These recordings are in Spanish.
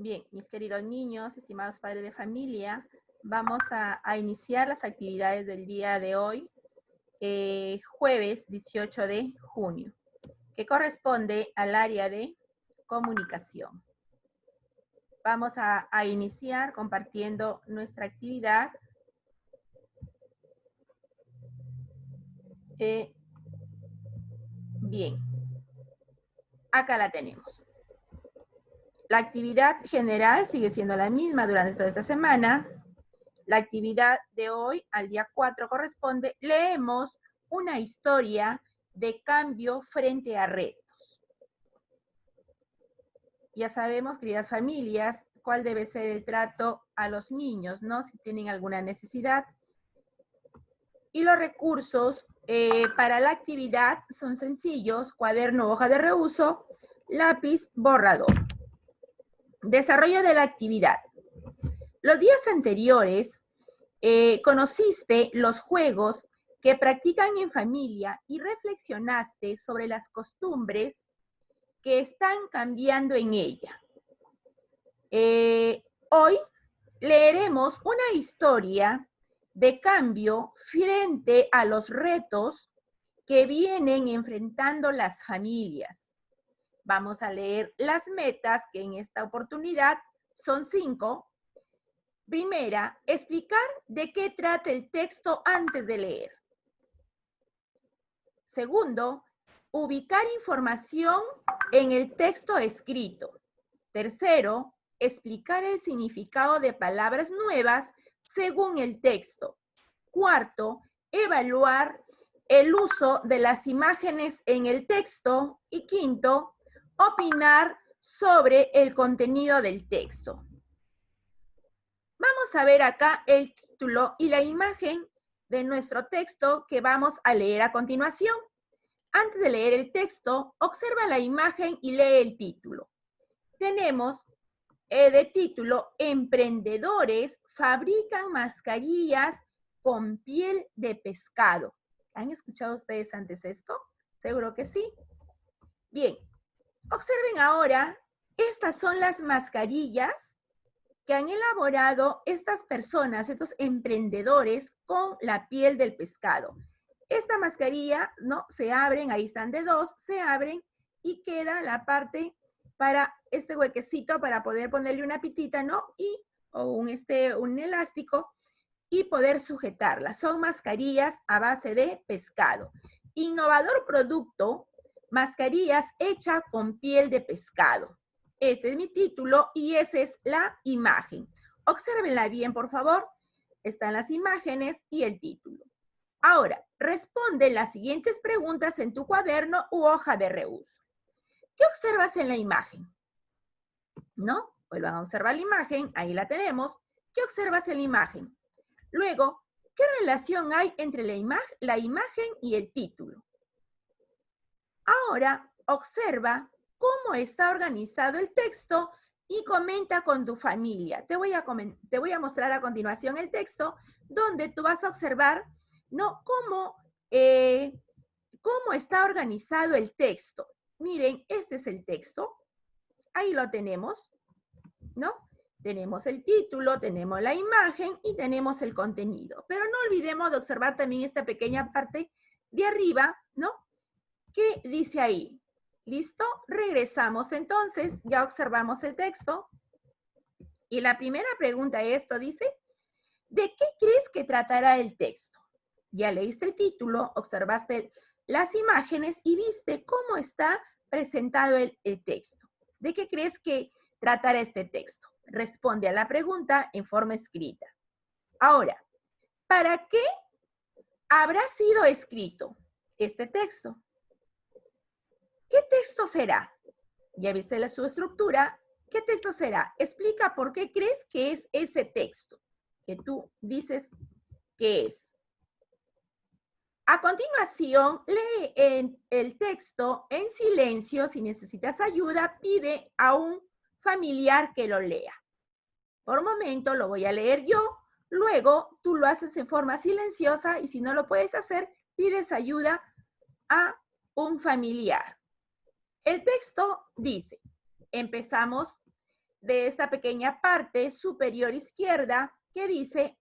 Bien, mis queridos niños, estimados padres de familia, vamos a iniciar las actividades del día de hoy, jueves 18 de junio, que corresponde al área de comunicación. Vamos a iniciar compartiendo nuestra actividad. Bien, acá la tenemos. La actividad general sigue siendo la misma durante toda esta semana. La actividad de hoy, al día 4, corresponde, leemos una historia de cambio frente a retos. Ya sabemos, queridas familias, cuál debe ser el trato a los niños, ¿no? Si tienen alguna necesidad. Y los recursos para la actividad son sencillos: cuaderno, hoja de reuso, lápiz, borrador. Desarrollo de la actividad. Los días anteriores conociste los juegos que practican en familia y reflexionaste sobre las costumbres que están cambiando en ella. Hoy leeremos una historia de cambio frente a los retos que vienen enfrentando las familias. Vamos a leer las metas, que en esta oportunidad son 5. Primera, explicar de qué trata el texto antes de leer. Segundo, ubicar información en el texto escrito. Tercero, explicar el significado de palabras nuevas según el texto. Cuarto, evaluar el uso de las imágenes en el texto. Y quinto, opinar sobre el contenido del texto. Vamos a ver acá el título y la imagen de nuestro texto que vamos a leer a continuación. Antes de leer el texto, observa la imagen y lee el título. Tenemos de título: Emprendedores fabrican mascarillas con piel de pescado. ¿Han escuchado ustedes antes esto? Seguro que sí. Bien, observen ahora, estas son las mascarillas que han elaborado estas personas, estos emprendedores, con la piel del pescado. Esta mascarilla, ¿no? Se abren, ahí están de 2, se abren y queda la parte para este huequecito para poder ponerle una pitita, ¿no? O un elástico y poder sujetarla. Son mascarillas a base de pescado. Innovador producto: mascarillas hechas con piel de pescado. Este es mi título y esa es la imagen. Obsérvenla bien, por favor. Están las imágenes y el título. Ahora, responde las siguientes preguntas en tu cuaderno u hoja de reuso. ¿Qué observas en la imagen? ¿No? Vuelvan a observar la imagen, ahí la tenemos. ¿Qué observas en la imagen? Luego, ¿qué relación hay entre la imagen y el título? Ahora, observa cómo está organizado el texto y comenta con tu familia. Te voy a mostrar a continuación el texto, donde tú vas a observar, ¿no? cómo está organizado el texto. Miren, este es el texto. Ahí lo tenemos, ¿no? Tenemos el título, tenemos la imagen y tenemos el contenido. Pero no olvidemos de observar también esta pequeña parte de arriba, ¿no? ¿Qué dice ahí? ¿Listo? Regresamos entonces, ya observamos el texto. Y la primera pregunta esto dice: ¿de qué crees que tratará el texto? Ya leíste el título, observaste las imágenes y viste cómo está presentado el texto. ¿De qué crees que tratará este texto? Responde a la pregunta en forma escrita. Ahora, ¿para qué habrá sido escrito este texto? ¿Qué texto será? Ya viste su estructura. ¿Qué texto será? Explica por qué crees que es ese texto que tú dices que es. A continuación, lee el texto en silencio. Si necesitas ayuda, pide a un familiar que lo lea. Por un momento lo voy a leer yo, luego tú lo haces en forma silenciosa y si no lo puedes hacer, pides ayuda a un familiar. El texto dice, empezamos de esta pequeña parte superior izquierda que dice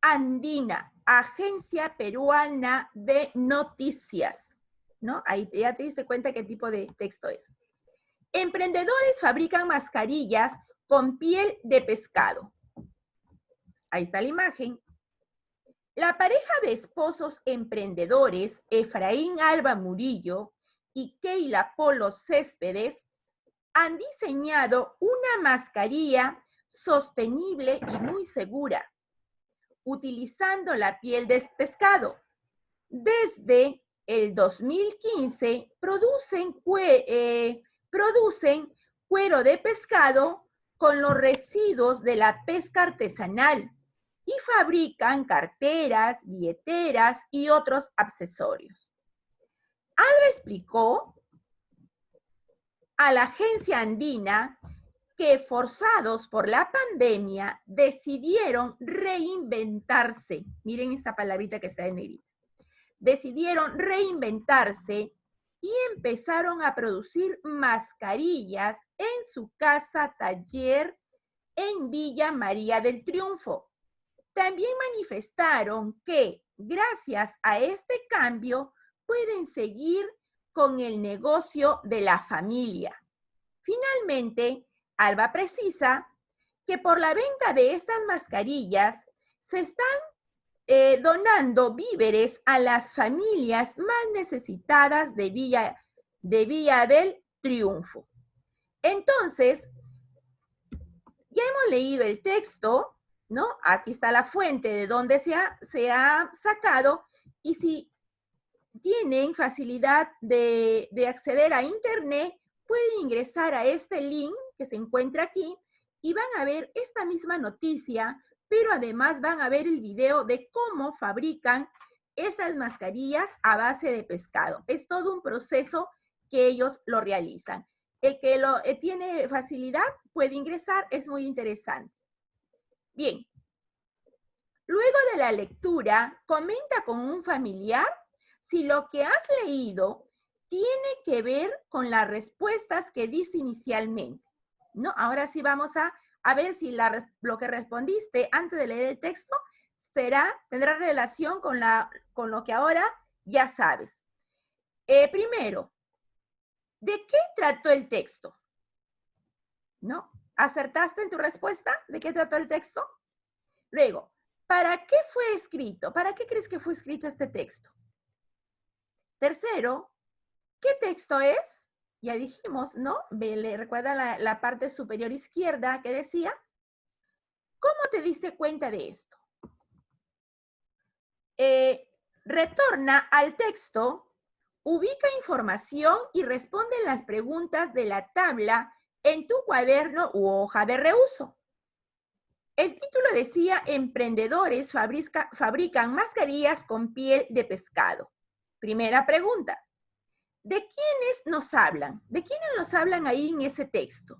Andina, Agencia Peruana de Noticias, ¿no? Ahí ya te diste cuenta qué tipo de texto es. Emprendedores fabrican mascarillas con piel de pescado. Ahí está la imagen. La pareja de esposos emprendedores, Efraín Alba Murillo y Keila Polo Céspedes, han diseñado una mascarilla sostenible y muy segura, utilizando la piel del pescado. Desde el 2015 producen cuero de pescado con los residuos de la pesca artesanal y fabrican carteras, billeteras y otros accesorios. Alba explicó a la agencia andina que, forzados por la pandemia, decidieron reinventarse. Miren esta palabrita que está en negrita. Decidieron reinventarse y empezaron a producir mascarillas en su casa taller en Villa María del Triunfo. También manifestaron que, gracias a este cambio, pueden seguir con el negocio de la familia. Finalmente, Alba precisa que por la venta de estas mascarillas se están donando víveres a las familias más necesitadas de Villa del Triunfo. Entonces, ya hemos leído el texto, ¿no? Aquí está la fuente de donde se ha sacado, y si tienen facilidad de acceder a internet, pueden ingresar a este link que se encuentra aquí y van a ver esta misma noticia, pero además van a ver el video de cómo fabrican estas mascarillas a base de pescado. Es todo un proceso que ellos lo realizan. El que tiene facilidad puede ingresar, es muy interesante. Bien, luego de la lectura, comenta con un familiar si lo que has leído tiene que ver con las respuestas que diste inicialmente, ¿no? Ahora sí vamos a ver si lo que respondiste antes de leer el texto tendrá relación con lo que ahora ya sabes. Primero, ¿de qué trató el texto? ¿No? ¿Acertaste en tu respuesta? ¿De qué trató el texto? Luego, ¿para qué fue escrito? ¿Para qué crees que fue escrito este texto? Tercero, ¿qué texto es? Ya dijimos, ¿no? ¿Recuerda la parte superior izquierda que decía? ¿Cómo te diste cuenta de esto? Retorna al texto, ubica información y responde las preguntas de la tabla en tu cuaderno u hoja de reuso. El título decía, emprendedores fabrican mascarillas con piel de pescado. Primera pregunta, ¿de quiénes nos hablan? ¿De quiénes nos hablan ahí en ese texto?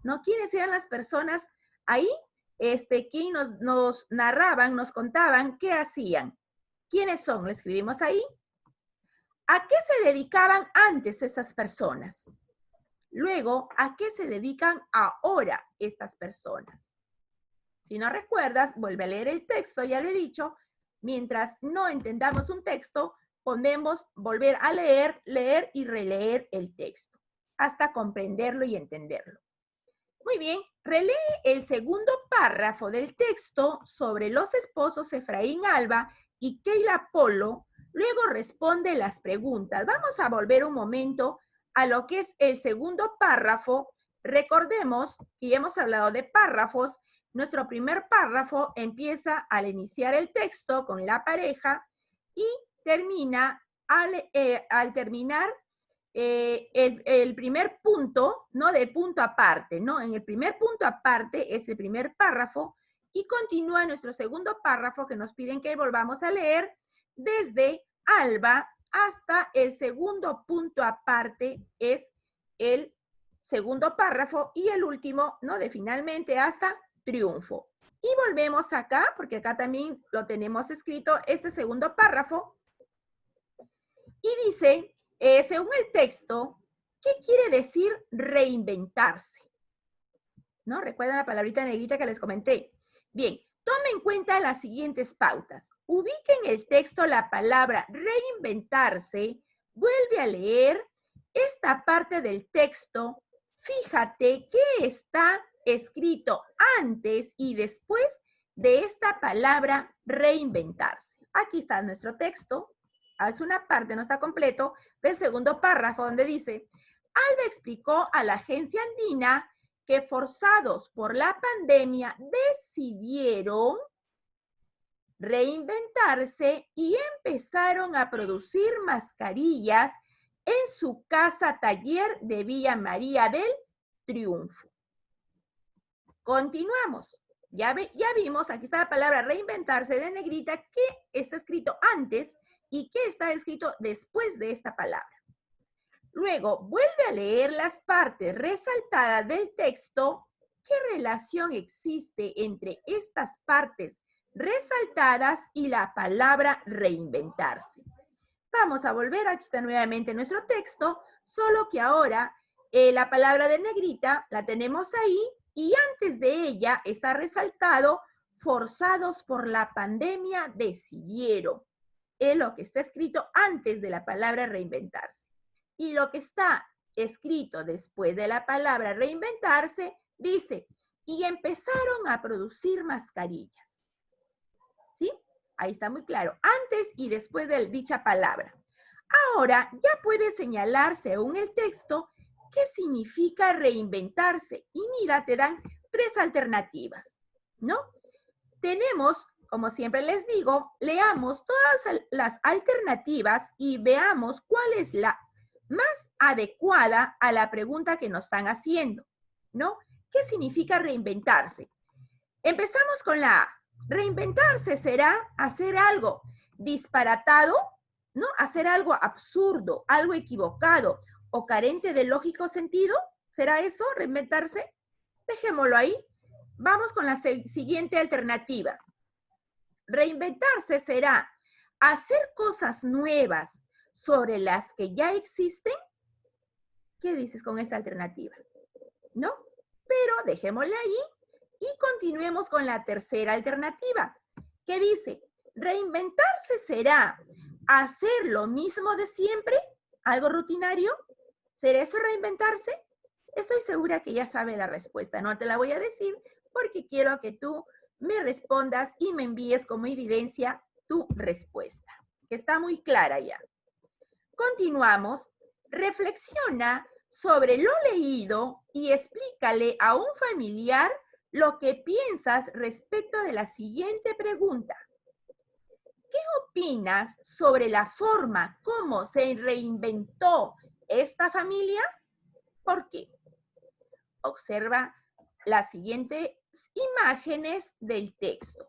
¿No? ¿Quiénes eran las personas ahí? ¿Quiénes nos narraban, nos contaban qué hacían? ¿Quiénes son? Lo escribimos ahí. ¿A qué se dedicaban antes estas personas? Luego, ¿a qué se dedican ahora estas personas? Si no recuerdas, vuelve a leer el texto, ya lo he dicho. Mientras no entendamos un texto, podemos volver a leer y releer el texto, hasta comprenderlo y entenderlo. Muy bien, relee el segundo párrafo del texto sobre los esposos Efraín Alba y Keila Polo, luego responde las preguntas. Vamos a volver un momento a lo que es el segundo párrafo. Recordemos que ya hemos hablado de párrafos. Nuestro primer párrafo empieza al iniciar el texto con la pareja y termina al terminar el primer punto, ¿no? De punto aparte, ¿no? En el primer punto aparte es el primer párrafo y continúa nuestro segundo párrafo que nos piden que volvamos a leer desde Alba hasta el segundo punto aparte es el segundo párrafo y el último, ¿no? De finalmente hasta Triunfo. Y volvemos acá, porque acá también lo tenemos escrito, este segundo párrafo, y dice, según el texto, ¿qué quiere decir reinventarse? ¿no? ¿Recuerdan la palabrita negrita que les comenté? Bien, tomen en cuenta las siguientes pautas. Ubiquen en el texto la palabra reinventarse, vuelve a leer esta parte del texto. Fíjate qué está escrito antes y después de esta palabra reinventarse. Aquí está nuestro texto. Es una parte, no está completo, del segundo párrafo donde dice: Alba explicó a la agencia andina que forzados por la pandemia decidieron reinventarse y empezaron a producir mascarillas en su casa taller de Villa María del Triunfo. Continuamos. Ya vimos, aquí está la palabra reinventarse de negrita, que está escrito antes y que está escrito después de esta palabra. Luego, vuelve a leer las partes resaltadas del texto. ¿Qué relación existe entre estas partes resaltadas y la palabra reinventarse? Vamos a volver, aquí está nuevamente nuestro texto, solo que ahora la palabra de negrita la tenemos ahí y antes de ella está resaltado: forzados por la pandemia decidieron. Es lo que está escrito antes de la palabra reinventarse. Y lo que está escrito después de la palabra reinventarse dice: y empezaron a producir mascarillas. ¿Sí? Ahí está muy claro, antes y después de dicha palabra. Ahora ya puede señalar según el texto qué significa reinventarse. Y mira, te dan 3 alternativas, ¿no? Tenemos, como siempre les digo, leamos todas las alternativas y veamos cuál es la más adecuada a la pregunta que nos están haciendo, ¿no? ¿Qué significa reinventarse? Empezamos con la A. Reinventarse será hacer algo disparatado, ¿no? Hacer algo absurdo, algo equivocado o carente de lógico sentido. ¿Será eso, reinventarse? Dejémoslo ahí. Vamos con la siguiente alternativa. Reinventarse será hacer cosas nuevas sobre las que ya existen. ¿Qué dices con esta alternativa? ¿No? Pero dejémosla ahí y continuemos con la tercera alternativa, que dice: reinventarse será hacer lo mismo de siempre, algo rutinario. ¿Será eso reinventarse? Estoy segura que ya sabe la respuesta, no te la voy a decir porque quiero que tú me respondas y me envíes como evidencia tu respuesta, que está muy clara ya. Continuamos. Reflexiona sobre lo leído y explícale a un familiar lo que piensas respecto de la siguiente pregunta. ¿Qué opinas sobre la forma como se reinventó esta familia? ¿Por qué? Observa las siguientes imágenes del texto.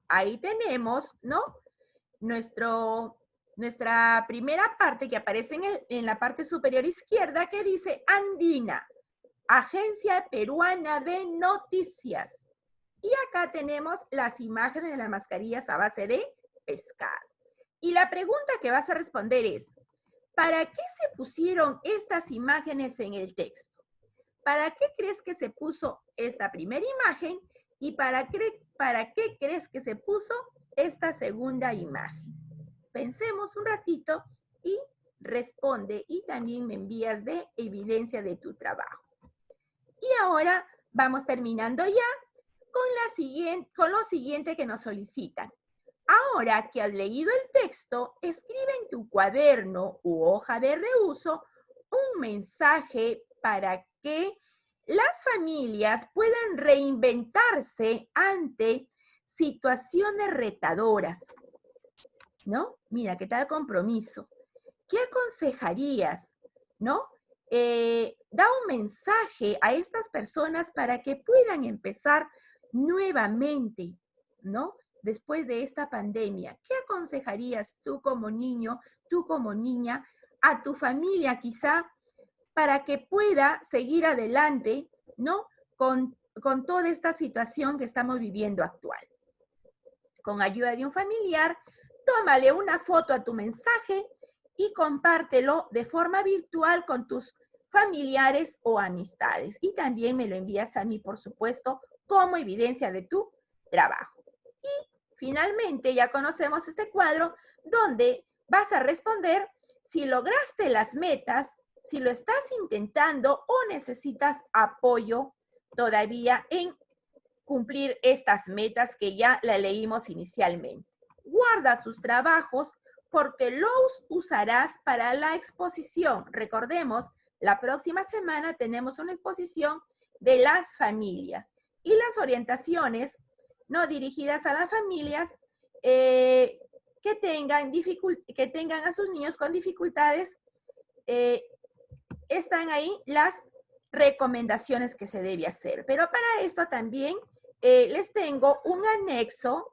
Ahí tenemos, ¿no? Nuestra primera parte que aparece en la parte superior izquierda, que dice Andina, Agencia Peruana de Noticias. Y acá tenemos las imágenes de las mascarillas a base de pescado. Y la pregunta que vas a responder es: ¿para qué se pusieron estas imágenes en el texto? ¿Para qué crees que se puso esta primera imagen? ¿Y para qué crees que se puso esta segunda imagen? Pensemos un ratito y responde, y también me envías de evidencia de tu trabajo. Y ahora vamos terminando ya con lo siguiente que nos solicitan. Ahora que has leído el texto, escribe en tu cuaderno u hoja de reuso un mensaje para que las familias puedan reinventarse ante situaciones retadoras, ¿no? Mira, ¿qué tal compromiso? ¿Qué aconsejarías, no? Da un mensaje a estas personas para que puedan empezar nuevamente, ¿no? Después de esta pandemia. ¿Qué aconsejarías tú como niño, tú como niña, a tu familia quizá, para que pueda seguir adelante, ¿no? Con toda esta situación que estamos viviendo actual? Con ayuda de un familiar, tómale una foto a tu mensaje y compártelo de forma virtual con tus familiares o amistades. Y también me lo envías a mí, por supuesto, como evidencia de tu trabajo. Y finalmente ya conocemos este cuadro donde vas a responder si lograste las metas, si lo estás intentando o necesitas apoyo todavía en cumplir estas metas que ya la leímos inicialmente. Guarda tus trabajos porque los usarás para la exposición. Recordemos, la próxima semana tenemos una exposición de las familias y las orientaciones no dirigidas a las familias que tengan a sus niños con dificultades. Están ahí las recomendaciones que se debe hacer. Pero para esto también les tengo un anexo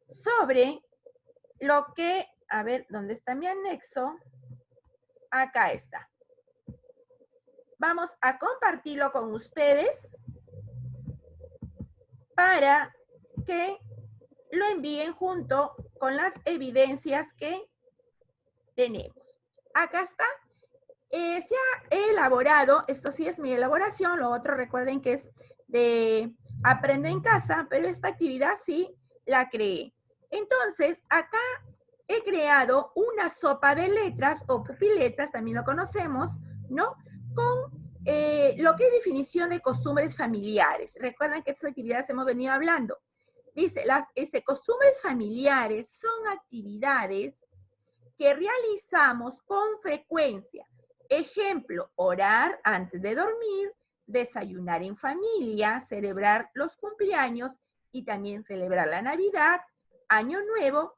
sobre lo que, a ver, ¿dónde está mi anexo? Acá está. Vamos a compartirlo con ustedes para que lo envíen junto con las evidencias que tenemos. Acá está. Se ha elaborado, esto sí es mi elaboración, lo otro recuerden que es de Aprende en Casa, pero esta actividad sí la creé. Entonces, acá he creado una sopa de letras o pupiletras, también lo conocemos, ¿no? Con lo que es definición de costumbres familiares. Recuerden que estas actividades hemos venido hablando. Dice, las costumbres familiares son actividades que realizamos con frecuencia. Ejemplo, orar antes de dormir, desayunar en familia, celebrar los cumpleaños y también celebrar la Navidad, Año Nuevo,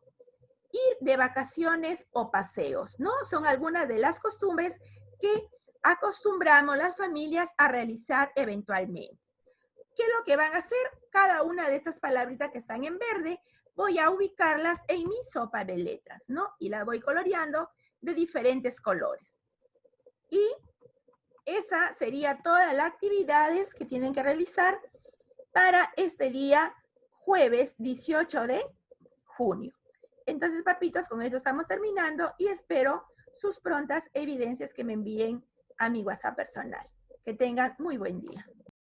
ir de vacaciones o paseos, ¿no? Son algunas de las costumbres que acostumbramos las familias a realizar eventualmente. ¿Qué es lo que van a hacer? Cada una de estas palabritas que están en verde, voy a ubicarlas en mi sopa de letras, ¿no? Y las voy coloreando de diferentes colores. Y esa sería todas las actividades que tienen que realizar para este día jueves 18 de junio. Entonces, papitos, con esto estamos terminando y espero sus prontas evidencias que me envíen a mi WhatsApp personal. Que tengan muy buen día.